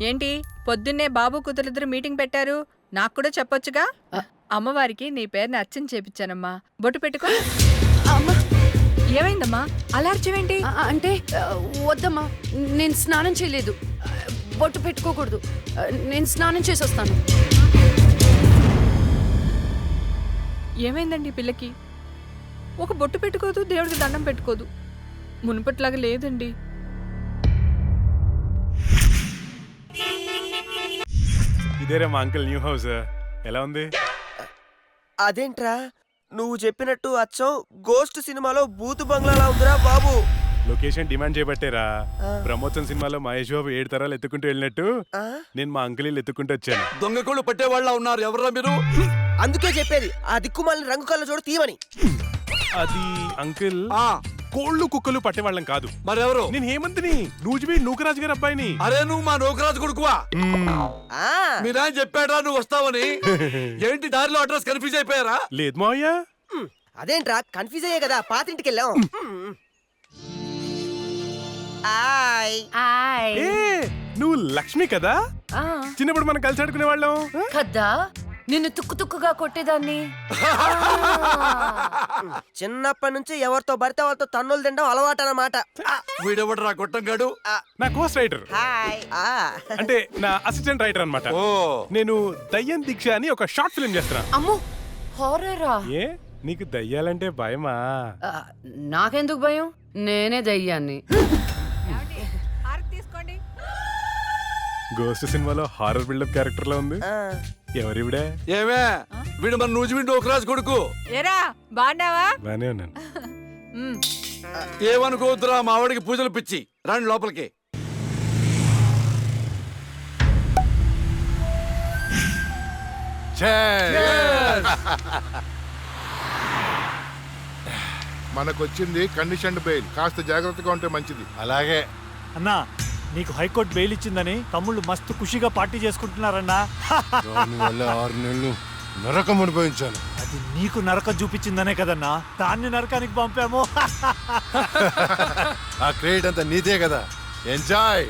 ఏంటి పొద్దున్నే బాబు కూతురిద్దరు మీటింగ్ పెట్టారు? నాకు కూడా చెప్పొచ్చుగా. అమ్మవారికి నీ పేరుని అర్చన చేపించానమ్మా. బొట్టు పెట్టుకో. అమ్మా ఏమైందమ్మా అలర్చవేంటి? అంటే వద్దమ్మా, నేను స్నానం చేయలేదు. బొట్టు పెట్టుకోకూడదు. నేను స్నానం చేసి వస్తాను. ఏమైందండి పిల్లకి? ఒక బొట్టు పెట్టుకోదు, దేవుడికి దండం పెట్టుకోదు. మునుపట్లాగా లేదండి. ఇదేరా మా అంకుల్ న్యూ హౌస్. ఎలా ఉంది? అదేంట్రా నువ్వు చెప్పినట్టు అచ్చం గోస్ట్ సినిమాలో బూతు బంగ్లాలా ఉందిరా బాబు. లొకేషన్ డిమాండ్ చేయబట్టేరా. బ్రహ్మోత్సవం సినిమాలో మహేష్ బాబు 7 తరాలు ఎత్తుకుంటూ వెళ్ళినట్టు నేను మా అంకుల్ ఎత్తుకుంటూ వచ్చాను. దొంగకోళ్ళు పట్టేవాళ్ళ ఉన్నారు. ఎవరా మీరు? అందుకే చెప్పేది ఆ దిక్కుమాలిన రంగు కళ్ళ చూడ తీయమని. అది అంకుల్ కోళ్ళు కుక్కలు పట్టేవాళ్ళం కాదు. మరెవరు? నేను హేమంత్ని, నూజివీ నూకరాజు గారి అబ్బాయిని. అరే నువ్వు మా నూకరాజు కొడుకువా? మీ నాయన చెప్పాడా నువ్వు వస్తావని? ఏంటి దారిలో అడ్రస్ కన్ఫ్యూజ్ అయిపోయారా? లేదు మావయ్య. అదేంట్రా కన్ఫ్యూజ్ అయ్యే కదా పాతింటికి వెళ్ళాం. ఏ నువ్వు లక్ష్మి కదా? చిన్నప్పుడు మనం కలిసి ఆడుకునే వాళ్ళం కదా. నిన్ను తుక్కుగా కొట్టేదాన్ని. చిన్నప్పటి నుంచి ఎవరితో పడితే వాళ్ళతో తన్నులు తినడం అలవాటు అన్నమాట. వీడెవడరా గొట్టంగాడు? నా కోస్ట్ రైటర్, అంటే నా అసిస్టెంట్ రైటర్ అన్నమాట. నేను దయ్యం దీక్ష అని ఒక షార్ట్ ఫిల్మ్ చేస్తున్నా. అమ్మో హారరా? ఏ నీకు దయ్యాలంటే భయమా? నాకెందుకు భయం? నేనే దయ్యాన్ని. తీసుకోండి. గోస్ట్ సినిమాలో హారర్ బిల్డప్ క్యారెక్టర్ లా ఉంది. ఎవరివిడే? ఏమే వీడు మన నూజివీ నూకరాజు కొడుకు. ఏరా బాగున్నావా? బానే ఉన్నాను. ఏమనుకోవద్దురా మా ఆవిడికి పూజలు పిచ్చి. రండి లోపలికి. మనకొచ్చింది కండిషన్డ్ బెయిల్. కాస్త జాగ్రత్తగా ఉంటే మంచిది. అలాగే అన్నా. నీకు హైకోర్టు బెయిల్ ఇచ్చిందని తమ్ముళ్ళు మస్తు ఖుషిగా పార్టీ చేసుకుంటున్నారన్నా. దానివల్ల 6 నెలలు నరకం అనుభవించాను. అది నీకు నరకం చూపించిందనే కదన్నా దాన్ని నరకానికి పంపాము. ఆ క్రెడిట్ అంతా నీదే కదా. ఎంజాయ్.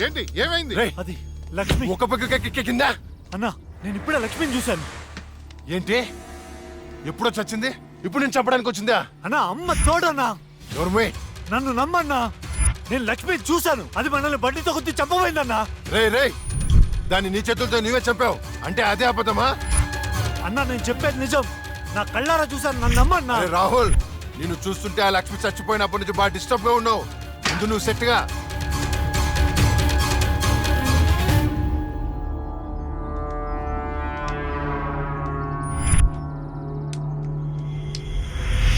ఏంటి ఏమైంది? అది లక్ష్మి. ఒక పక్క కింద. అన్నా నేను ఇప్పుడే లక్ష్మిని చూశాను. ఏంటి ఎప్పుడో చచ్చింది? ఇప్పుడు నేను చెప్పడానికి వచ్చిందా? అన్నా అమ్మ తోడన్నా. ఎవరు? నన్ను నమ్మన్నా. నేను లక్ష్మిని చూశాను. అది మనల్ని బండితో కొద్ది చంపబోయిందన్నా. రే దాన్ని నీ చేతులతో నీవే చంపావు అంటే అదే అబద్ధమా? అన్నా నేను చెప్పేది నిజం. నా కళ్ళారా చూశాను. నన్ను నమ్మన్నా. రాహుల్, నిన్ను చూస్తుంటే ఆ లక్ష్మి చచ్చిపోయినప్పటి నుంచి బాగా డిస్టర్బ్ గా ఉన్నావు. ముందు నువ్వు సెట్ గా